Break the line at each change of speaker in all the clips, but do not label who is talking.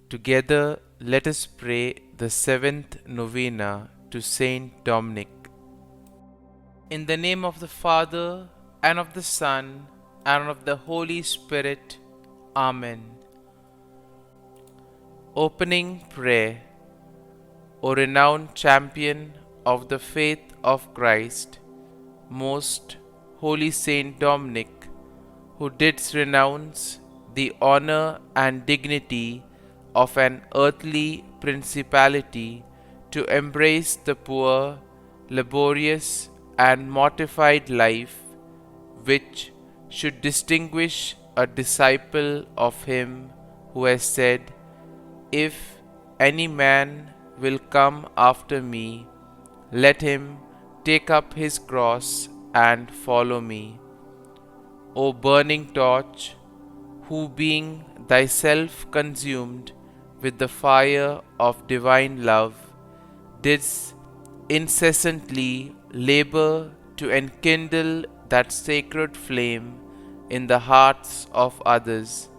Together, let us pray the seventh novena to Saint Dominic. In the name of the Father, and of the Son, and of the Holy Spirit. Amen. Opening Prayer. O renowned champion of the faith of Christ, most holy Saint Dominic, who didst renounce the honor and dignity of an earthly principality to embrace the poor, laborious, and mortified life which should distinguish a disciple of him who has said, "If any man will come after me, let him take up his cross and follow me." O burning torch, who being thyself consumed with the fire of divine love, didst incessantly labor to enkindle that sacred flame in the hearts of others,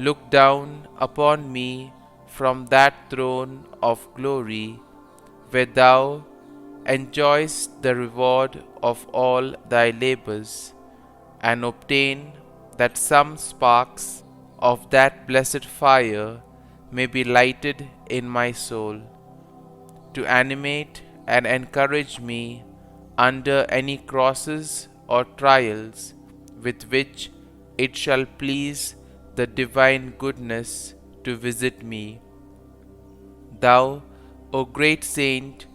look down upon me from that throne of glory, where thou enjoyest the reward of all thy labors, and obtain that some sparks of that blessed fire may be lighted in my soul, to animate and encourage me under any crosses or trials with which it shall please the divine goodness to visit me. Thou, O great saint,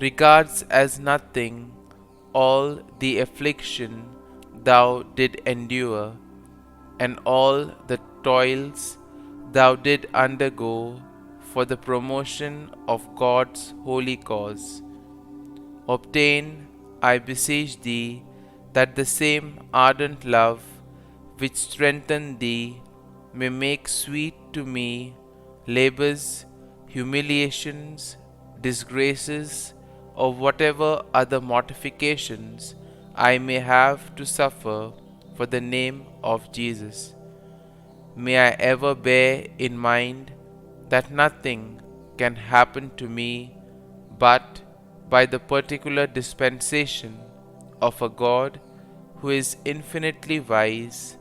regards as nothing all the affliction thou did endure, and all the toils thou did undergo for the promotion of God's holy cause. Obtain, I beseech thee, that the same ardent love which strengthened thee may make sweet to me labors, humiliations, disgraces, or whatever other mortifications I may have to suffer for the name of Jesus. May I ever bear in mind that nothing can happen to me but by the particular dispensation of a God who is infinitely wise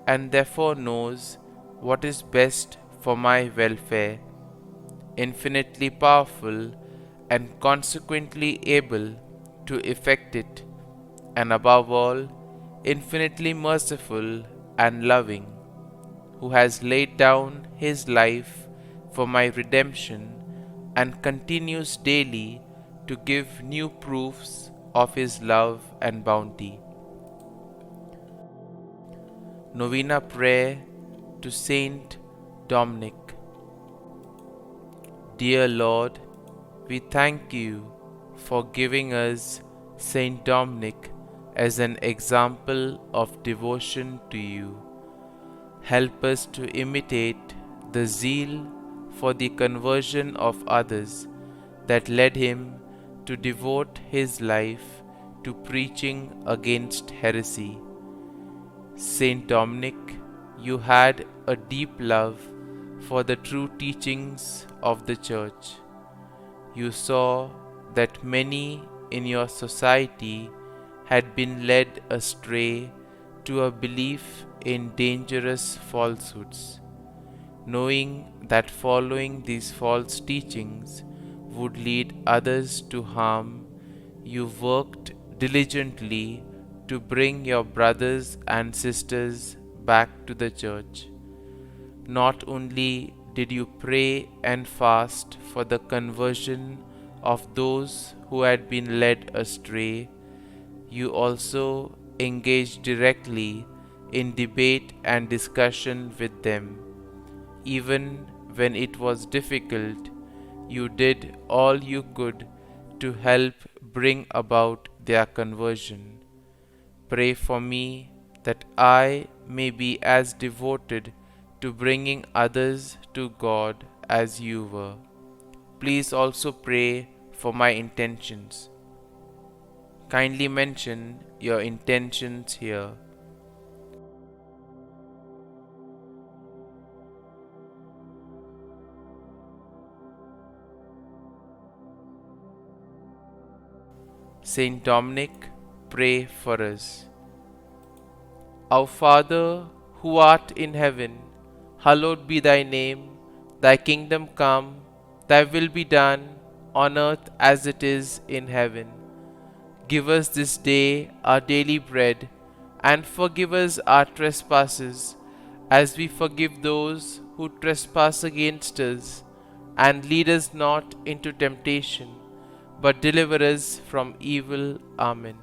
and therefore knows what is best for my welfare, infinitely powerful and consequently able to effect it, and above all, infinitely merciful and loving, who has laid down his life for my redemption and continues daily to give new proofs of his love and bounty. Novena Prayer to Saint Dominic. Dear Lord, we thank you for giving us Saint Dominic as an example of devotion to you. Help us to imitate the zeal for the conversion of others that led him to devote his life to preaching against heresy. Saint Dominic, you had a deep love for the true teachings of the Church. You saw that many in your society had been led astray to a belief in dangerous falsehoods. Knowing that following these false teachings would lead others to harm, you worked diligently to bring your brothers and sisters back to the Church. Not only did you pray and fast for the conversion of those who had been led astray, you also engaged directly in debate and discussion with them. Even when it was difficult, you did all you could to help bring about their conversion. Pray for me that I may be as devoted to bringing others to God as you were. Please also pray for my intentions. Kindly mention your intentions here. St Dominic, pray for us. Our Father, who art in heaven, hallowed be thy name. Thy kingdom come, thy will be done, on earth as it is in heaven. Give us this day our daily bread, and forgive us our trespasses, as we forgive those who trespass against us. And lead us not into temptation, but deliver us from evil. Amen.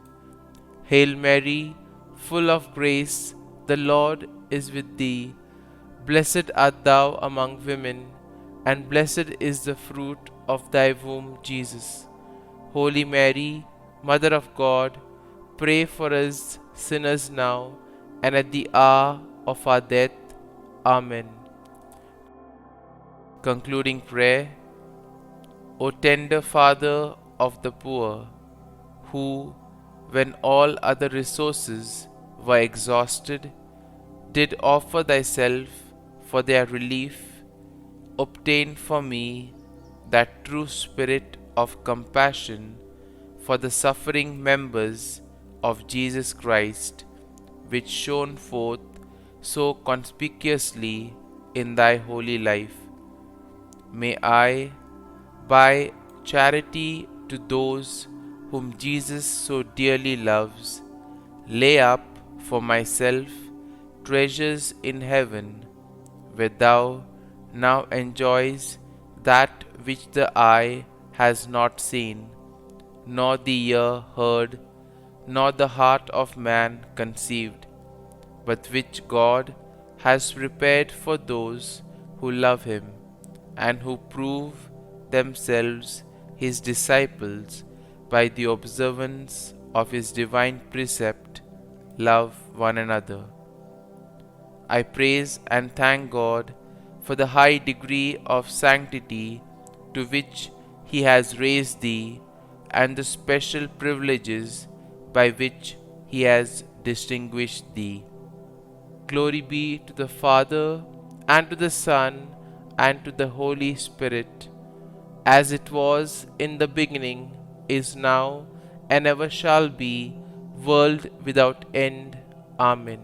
Hail Mary, full of grace, the Lord is with thee. Blessed art thou among women, and blessed is the fruit of thy womb, Jesus. Holy Mary, Mother of God, pray for us sinners now and at the hour of our death. Amen. Concluding prayer. O tender Father of the poor, who, when all other resources were exhausted, did offer thyself for their relief, obtain for me that true spirit of compassion for the suffering members of Jesus Christ, which shone forth so conspicuously in thy holy life. May I, by charity to those whom Jesus so dearly loves, lay up for myself treasures in heaven, where thou now enjoys that which the eye has not seen, nor the ear heard, nor the heart of man conceived, but which God has prepared for those who love him, and who prove themselves his disciples by the observance of his divine precept, love one another. I praise and thank God for the high degree of sanctity to which he has raised thee, and the special privileges by which he has distinguished thee. Glory be to the Father, and to the Son, and to the Holy Spirit, as it was in the beginning, is now, and ever shall be, world without end. Amen.